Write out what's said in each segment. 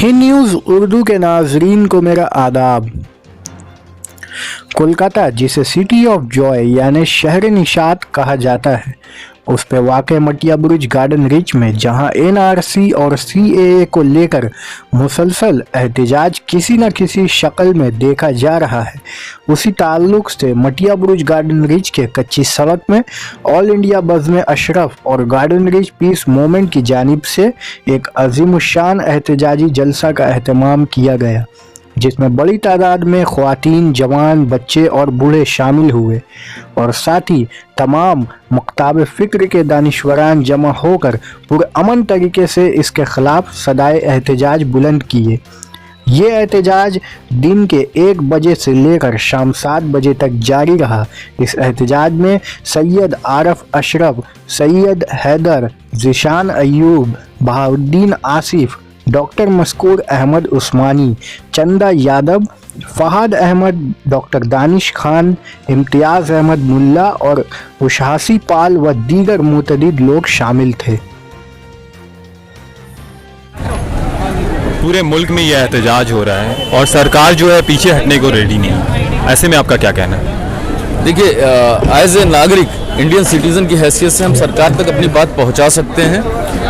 Hind news Urdu के नाजरीन को मेरा आदाब। कोलकाता, जिसे सिटी ऑफ जॉय यानी शहर निशात कहा जाता है, उस पे वाक़ मटिया बुरुज गार्डन रिच में जहां एनआरसी और सीएए को लेकर मुसलसल एहतजाज किसी न किसी शक्ल में देखा जा रहा है, उसी ताल्लुक से मटिया बुरुज गार्डन रिच के कच्ची सड़क में ऑल इंडिया बज़्म अशरफ और गार्डन रिच पीस मूवमेंट की जानिब से एक अजीमुशान एहतजाजी जलसा का एहतमाम किया गया, जिसमें बड़ी तादाद में ख्वातीन, जवान, बच्चे और बूढ़े शामिल हुए और साथ ही तमाम मकताब फ़िक्र के दानिश्वरान जमा होकर पुरअमन तरीके से इसके ख़िलाफ़ सदाए एहतजाज बुलंद किए। ये एहतजाज दिन के 1 बजे से लेकर शाम 7 बजे तक जारी रहा। इस एहतजाज में सैयद आरफ अशरफ, सैयद हैदर, ज़ीशान अयूब, बहाउद्दीन आसिफ, डॉक्टर मस्कूर अहमद उस्मानी, चंदा यादव, फ़हाद अहमद, डॉक्टर दानिश खान, इम्तियाज़ अहमद मुल्ला और उशासी पाल व दीगर मुतअद्दिद लोग शामिल थे। पूरे मुल्क में यह एहतजाज हो रहा है और सरकार जो है पीछे हटने को रेडी नहीं है, ऐसे में आपका क्या कहना है? देखिए, एज ए नागरिक, इंडियन सिटीज़न की हैसियत से हम सरकार तक अपनी बात पहुंचा सकते हैं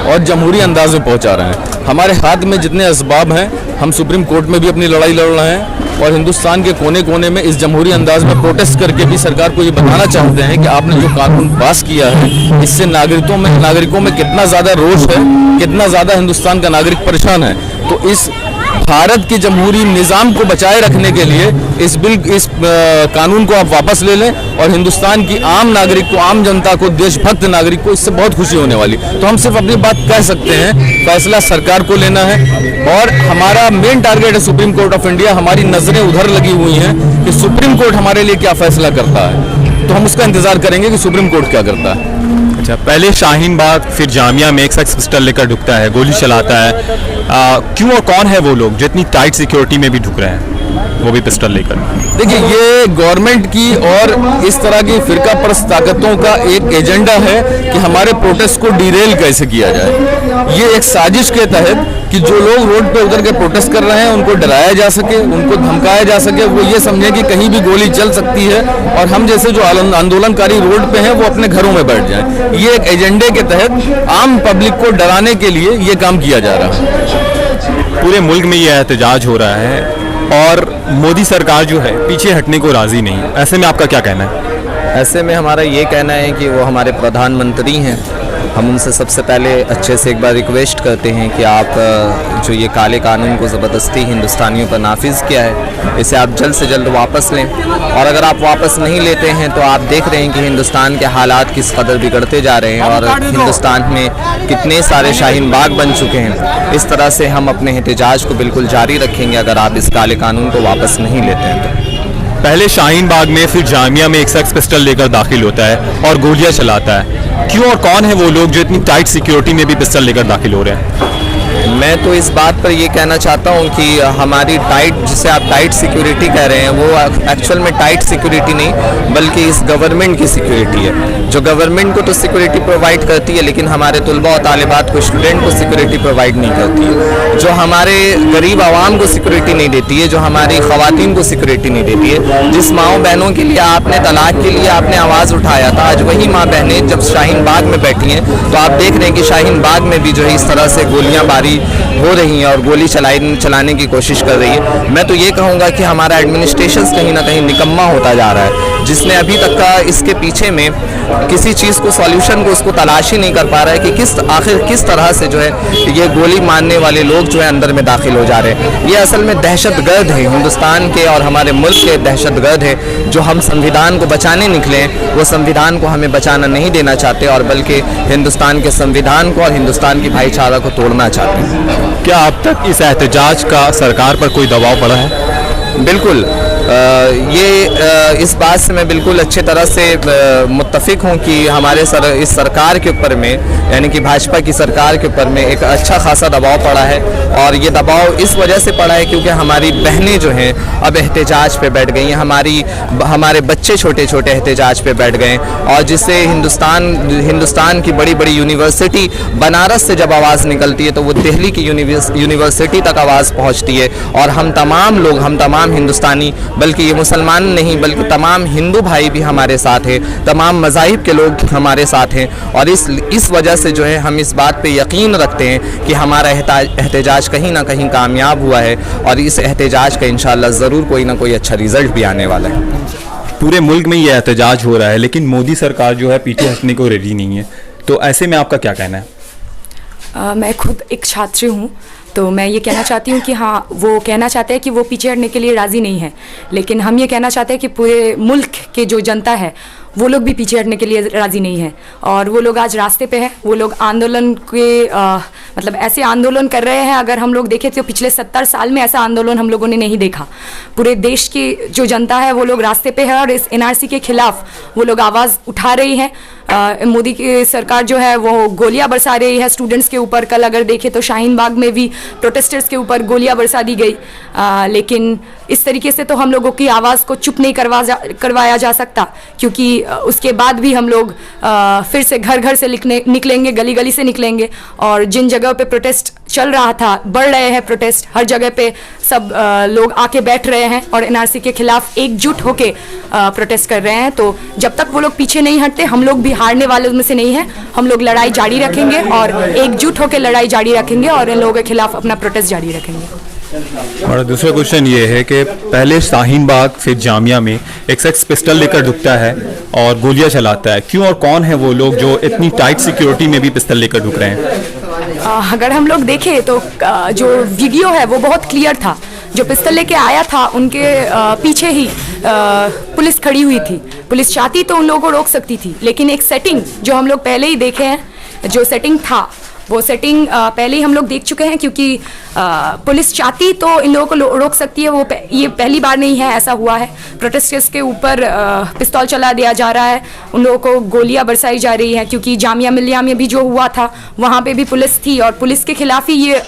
और जमहूरी अंदाज में पहुंचा रहे हैं। हमारे हाथ में जितने असबाब हैं, हम सुप्रीम कोर्ट में भी अपनी लड़ाई लड़ रहे हैं और हिंदुस्तान के कोने कोने में इस जमहूरी अंदाज में प्रोटेस्ट करके भी सरकार को ये बताना चाहते हैं कि आपने जो कानून पास किया है, इससे नागरिकों में कितना ज़्यादा रोष है, कितना ज़्यादा हिंदुस्तान का नागरिक परेशान है। तो इस भारत के जमहूरी निज़ाम को बचाए रखने के लिए इस कानून को आप वापस ले लें और हिंदुस्तान की आम नागरिक को, आम जनता को, देशभक्त नागरिक को इससे बहुत खुशी होने वाली। तो हम सिर्फ अपनी बात कह सकते हैं, फैसला सरकार को लेना है और हमारा मेन टारगेट है सुप्रीम कोर्ट ऑफ इंडिया। हमारी नज़रें उधर लगी हुई हैं कि सुप्रीम कोर्ट हमारे लिए क्या फैसला करता है, तो हम उसका इंतज़ार करेंगे कि सुप्रीम कोर्ट क्या करता है। अच्छा, पहले शाहीन बाग, फिर जामिया में एक शख्स पिस्टल लेकर ढुकता है, गोली चलाता है। क्यों और कौन है वो लोग जो इतनी टाइट सिक्योरिटी में भी ढुक रहे हैं, वो भी पिस्टल लेकर? देखिए, ये गवर्नमेंट की और इस तरह की फिरका परस्त ताकतों का एक एजेंडा है कि हमारे प्रोटेस्ट को डिरेल कैसे किया जाए। ये एक साजिश के तहत कि जो लोग रोड पे उतर के प्रोटेस्ट कर रहे हैं उनको डराया जा सके, उनको धमकाया जा सके, वो ये समझें कि कहीं भी गोली चल सकती है और हम जैसे जो आंदोलनकारी रोड पे हैं वो अपने घरों में बैठ जाएं। ये एक एजेंडे के तहत आम पब्लिक को डराने के लिए ये काम किया जा रहा है। पूरे मुल्क में यह एहतजाज हो रहा है और मोदी सरकार जो है पीछे हटने को राज़ी नहीं है, ऐसे में आपका क्या कहना है? ऐसे में हमारा ये कहना है कि वो हमारे प्रधानमंत्री हैं, हम उनसे सबसे पहले अच्छे से एक बार रिक्वेस्ट करते हैं कि आप जो ये काले कानून को ज़बरदस्ती हिंदुस्तानियों पर नाफिज किया है, इसे आप जल्द से जल्द वापस लें। और अगर आप वापस नहीं लेते हैं तो आप देख रहे हैं कि हिंदुस्तान के हालात किस कदर बिगड़ते जा रहे हैं और हिंदुस्तान में कितने सारे शाहीन बाग बन चुके हैं। इस तरह से हम अपने एहतजाज को बिल्कुल जारी रखेंगे अगर आप इस काले कानून को वापस नहीं लेते हैं तो। पहले शाहीन बाग में, फिर जामिया में एक शख्स पिस्टल लेकर दाखिल होता है और गोलियां चलाता है। क्यों और कौन है वो लोग जो इतनी टाइट सिक्योरिटी में भी पिस्टल लेकर दाखिल हो रहे हैं? मैं तो इस बात पर ये कहना चाहता हूँ कि हमारी टाइट, जिसे आप टाइट सिक्योरिटी कह रहे हैं, वो एक्चुअल में टाइट सिक्योरिटी नहीं बल्कि इस गवर्नमेंट की सिक्योरिटी है। जो गवर्नमेंट को तो सिक्योरिटी प्रोवाइड करती है लेकिन हमारे तुलबा और तालिबात को, स्टूडेंट को सिक्योरिटी प्रोवाइड नहीं करती है। जो हमारे गरीब आवाम को सिक्योरिटी नहीं देती है, जो हमारी ख़वातीन को सिक्योरिटी नहीं देती है। जिस माओ बहनों के लिए आपने तलाक के लिए आपने आवाज़ उठाया था, आज वही माँ बहनें जब शाहीन बाग में बैठी हैं तो आप देख रहे हैं कि शाहीन बाग में भी जो है इस तरह से गोलियाँ बारी हो रही हैं और गोली चलाने की कोशिश कर रही है। मैं तो ये कहूँगा कि हमारा एडमिनिस्ट्रेशन कहीं ना कहीं निकम्मा होता जा रहा है, जिसने अभी तक का इसके पीछे में किसी चीज़ को, सॉल्यूशन को, उसको तलाश ही नहीं कर पा रहा है कि आखिर किस तरह से जो है ये गोली मारने वाले लोग जो है अंदर में दाखिल हो जा रहे हैं। ये असल में दहशतगर्द है, हिंदुस्तान के और हमारे मुल्क के दहशतगर्द है जो हम संविधान को बचाने निकले हैं। वो संविधान को हमें बचाना नहीं देना चाहते और बल्कि हिंदुस्तान के संविधान को और हिंदुस्तान की भाईचारा को तोड़ना चाहते हैं। क्या अब तक इस एहतजाज का सरकार पर कोई दबाव पड़ा है? बिल्कुल। इस बात से मैं बिल्कुल अच्छी तरह से मुत्तफिक हूँ कि हमारे इस सरकार के ऊपर में, यानी कि भाजपा की सरकार के ऊपर में एक अच्छा खासा दबाव पड़ा है। और ये दबाव इस वजह से पड़ा है क्योंकि हमारी बहनें जो हैं अब एहतजाज पे बैठ गई हैं, हमारे बच्चे छोटे छोटे एहतजाज पे बैठ गए, और जिससे हिंदुस्तान की बड़ी बड़ी यूनिवर्सिटी बनारस से जब आवाज़ निकलती है तो वो दिल्ली की यूनिवर्सिटी तक आवाज़ पहुँचती है। और हम तमाम हिंदुस्तानी, बल्कि ये मुसलमान नहीं बल्कि तमाम हिंदू भाई भी हमारे साथ हैं, तमाम मज़ाहिब के लोग हमारे साथ हैं। और इस वजह से जो है हम इस बात पे यकीन रखते हैं कि हमारा एहतजाज कहीं ना कहीं कामयाब हुआ है, और इस एहतजाज का इंशाअल्लाह ज़रूर कोई ना कोई अच्छा रिज़ल्ट भी आने वाला है। पूरे मुल्क में ये एहतजाज हो रहा है, लेकिन मोदी सरकार जो है पीछे हटने को रेडी नहीं है, तो ऐसे में आपका क्या कहना है? मैं खुद एक छात्र हूँ, तो मैं ये कहना चाहती हूँ कि हाँ, वो कहना चाहते हैं कि वो पीछे हटने के लिए राज़ी नहीं है, लेकिन हम ये कहना चाहते हैं कि पूरे मुल्क के जो जनता है वो लोग भी पीछे हटने के लिए राज़ी नहीं है। और वो लोग आज रास्ते पे हैं, वो लोग आंदोलन के मतलब ऐसे आंदोलन कर रहे हैं, अगर हम लोग देखें तो पिछले 70 साल में ऐसा आंदोलन हम लोगों ने नहीं देखा। पूरे देश की जो जनता है वो लोग रास्ते पे है, और इस NRC के खिलाफ वो लोग आवाज़ उठा रही हैं। मोदी की सरकार जो है वो गोलियां बरसा रही है स्टूडेंट्स के ऊपर। कल अगर देखें तो शाहीन बाग में भी प्रोटेस्टर्स के ऊपर गोलियां बरसा दी गई, लेकिन इस तरीके से तो हम लोगों की आवाज़ को चुप नहीं करवाया जा सकता, क्योंकि उसके बाद भी हम लोग फिर से घर घर से निकलेंगे, गली गली से निकलेंगे। और जिन जगह पे प्रोटेस्ट चल रहा था, बढ़ रहे हैं प्रोटेस्ट, हर जगह पे सब लोग आके बैठ रहे हैं और NRC के खिलाफ एकजुट होके प्रोटेस्ट कर रहे हैं। तो जब तक वो लोग पीछे नहीं हटते, हम लोग भी हारने वालों में से नहीं हैं। हम लोग लड़ाई जारी रखेंगे और एकजुट होकर लड़ाई जारी रखेंगे और इन लोगों के खिलाफ अपना प्रोटेस्ट जारी रखेंगे। और दूसरा क्वेश्चन ये है कि पहले शाहीन बाग फिर जामिया में एक शख्स पिस्टल लेकर ढुकता है और गोलियां चलाता है, क्यों और कौन है वो लोग जो इतनी टाइट सिक्योरिटी में भी पिस्टल लेकर ढुक रहे हैं? अगर हम लोग देखें तो जो वीडियो है वो बहुत क्लियर था। जो पिस्टल लेके आया था उनके पीछे ही पुलिस खड़ी हुई थी। पुलिस चाहती तो उन लोगों को रोक सकती थी, लेकिन एक सेटिंग जो हम लोग पहले ही देखे हैं, जो सेटिंग था वो सेटिंग पहले ही हम लोग देख चुके हैं, क्योंकि पुलिस चाहती तो इन लोगों को रोक सकती है। वो ये पहली बार नहीं है ऐसा हुआ है। प्रोटेस्टर्स के ऊपर पिस्तौल चला दिया जा रहा है, उन लोगों को गोलियां बरसाई जा रही हैं, क्योंकि जामिया मिलिया में भी जो हुआ था वहाँ पे भी पुलिस थी और पुलिस के खिलाफ ही ये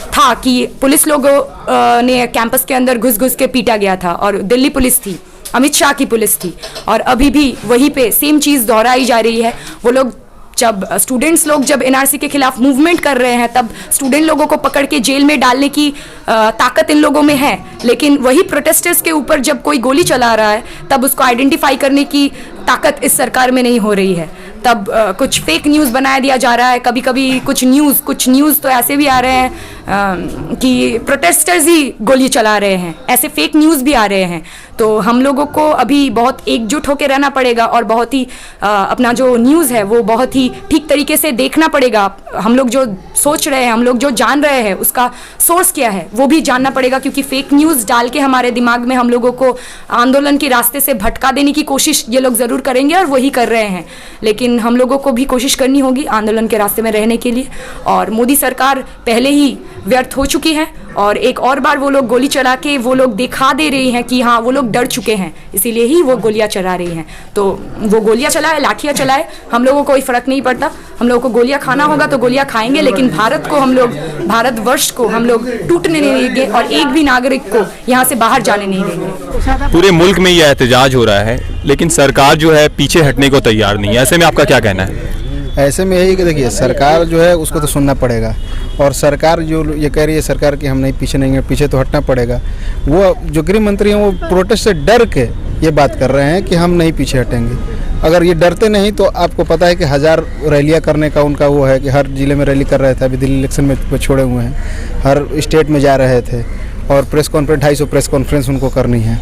था कि पुलिस लोगों ने कैंपस के अंदर घुस के पीटा गया था। और दिल्ली पुलिस थी, अमित शाह की पुलिस थी, और अभी भी वहीं पे सेम चीज़ दोहराई जा रही है। वो लोग जब स्टूडेंट्स लोग जब NRC के खिलाफ मूवमेंट कर रहे हैं, तब स्टूडेंट लोगों को पकड़ के जेल में डालने की ताकत इन लोगों में है, लेकिन वही प्रोटेस्टर्स के ऊपर जब कोई गोली चला रहा है तब उसको आइडेंटिफाई करने की ताकत इस सरकार में नहीं हो रही है। तब कुछ फेक न्यूज़ बनाया दिया जा रहा है। कभी कभी कुछ न्यूज़ तो ऐसे भी आ रहे हैं कि प्रोटेस्टर्स ही गोली चला रहे हैं, ऐसे फेक न्यूज़ भी आ रहे हैं। तो हम लोगों को अभी बहुत एकजुट होकर रहना पड़ेगा और बहुत ही अपना जो न्यूज़ है वो बहुत ही ठीक तरीके से देखना पड़ेगा। हम लोग जो सोच रहे हैं, हम लोग जो जान रहे हैं, उसका सोर्स क्या है वो भी जानना पड़ेगा, क्योंकि फेक न्यूज़ डाल के हमारे दिमाग में हम लोगों को आंदोलन के रास्ते से भटका देने की कोशिश ये लोग ज़रूर करेंगे और वही कर रहे हैं। लेकिन हम लोगों को भी कोशिश करनी होगी आंदोलन के रास्ते में रहने के लिए। और मोदी सरकार पहले ही व्यर्थ हो चुकी है, और एक और बार वो लोग गोली चला के वो लोग दिखा दे रही हैं कि हाँ वो लोग डर चुके हैं, इसीलिए ही वो गोलियां चला रही हैं। तो वो गोलियां चलाए, लाठियां चलाए, हम लोगों को कोई फ़र्क नहीं पड़ता। हम लोगों को गोलियां खाना होगा तो गोलियां खाएंगे, लेकिन भारतवर्ष को हम लोग टूटने नहीं देंगे और एक भी नागरिक को यहाँ से बाहर जाने नहीं देंगे। पूरे मुल्क में यह एहतजाज हो रहा है, लेकिन सरकार जो है पीछे हटने को तैयार नहीं है, ऐसे में आपका क्या कहना है? ऐसे में यही कि देखिए, सरकार जो है उसको तो सुनना पड़ेगा, और सरकार जो ये कह रही है सरकार कि हम नहीं पीछे नहीं है, पीछे तो हटना पड़ेगा। वो जो गृह मंत्री हैं वो प्रोटेस्ट से डर के ये बात कर रहे हैं कि हम नहीं पीछे हटेंगे। अगर ये डरते नहीं तो आपको पता है कि 1000 रैलियाँ करने का उनका वो है कि हर ज़िले में रैली कर रहे थे। अभी दिल्ली इलेक्शन में छोड़े हुए हैं, हर स्टेट में जा रहे थे, और प्रेस कॉन्फ्रेंस 250 प्रेस कॉन्फ्रेंस उनको करनी है।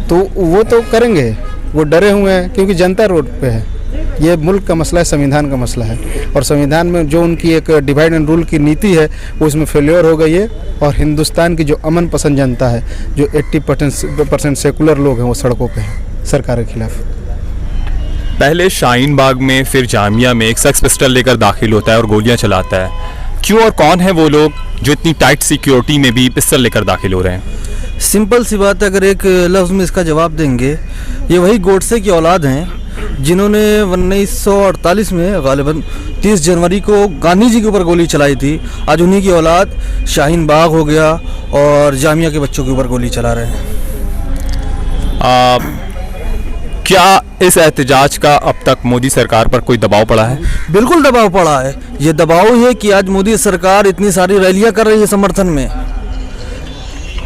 तो वो तो करेंगे, वो डरे हुए हैं क्योंकि जनता रोड पे है। ये मुल्क का मसला है, संविधान का मसला है, और संविधान में जो उनकी एक डिवाइड एंड रूल की नीति है वो इसमें फेल्योर हो गई है। और हिंदुस्तान की जो अमन पसंद जनता है, जो 80% सेकुलर लोग हैं, वो सड़कों पे हैं सरकार के खिलाफ। पहले शाहीन बाग में फिर जामिया में एक शख्स पिस्टल लेकर दाखिल होता है और गोलियां चलाता है, क्यों और कौन है वो लोग जो इतनी टाइट सिक्योरिटी में भी पिस्टल लेकर दाखिल हो रहे हैं? सिंपल सी बात है, अगर एक लफ्ज़ में इसका जवाब देंगे, ये वही गोडसे की औलाद हैं जिन्होंने 1948 में गालिबन 30 जनवरी को गांधी जी के ऊपर गोली चलाई थी। आज उन्हीं की औलाद शाहीन बाग हो गया और जामिया के बच्चों के ऊपर गोली चला रहे हैं। क्या इस एहतजाज का अब तक मोदी सरकार पर कोई दबाव पड़ा है? बिल्कुल दबाव पड़ा है। ये दबाव है कि आज मोदी सरकार इतनी सारी रैलियां कर रही है समर्थन में,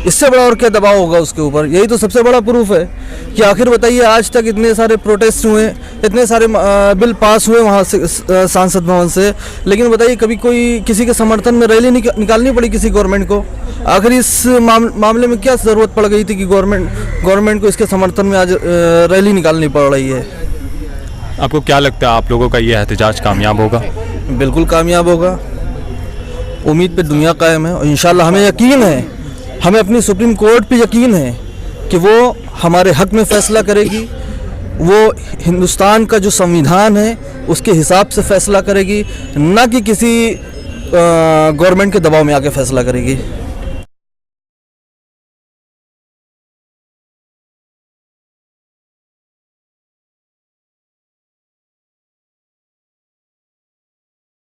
इससे बड़ा और क्या दबाव होगा उसके ऊपर। यही तो सबसे बड़ा प्रूफ है कि आखिर बताइए, आज तक इतने सारे प्रोटेस्ट हुए, इतने सारे बिल पास हुए वहाँ से सांसद भवन से, लेकिन बताइए कभी कोई किसी के समर्थन में रैली निकालनी पड़ी किसी गवर्नमेंट को? आखिर इस मामले में क्या ज़रूरत पड़ गई थी कि गवर्नमेंट को इसके समर्थन में आज रैली निकालनी पड़ रही है? आपको क्या लगता है, आप लोगों का ये एहतजाज कामयाब होगा? बिल्कुल कामयाब होगा। उम्मीद पे दुनिया कायम है और इंशाल्लाह हमें यकीन है, हमें अपनी सुप्रीम कोर्ट पे यकीन है कि वो हमारे हक में फ़ैसला करेगी। वो हिंदुस्तान का जो संविधान है उसके हिसाब से फ़ैसला करेगी, ना कि किसी गवर्नमेंट के दबाव में आके फ़ैसला करेगी।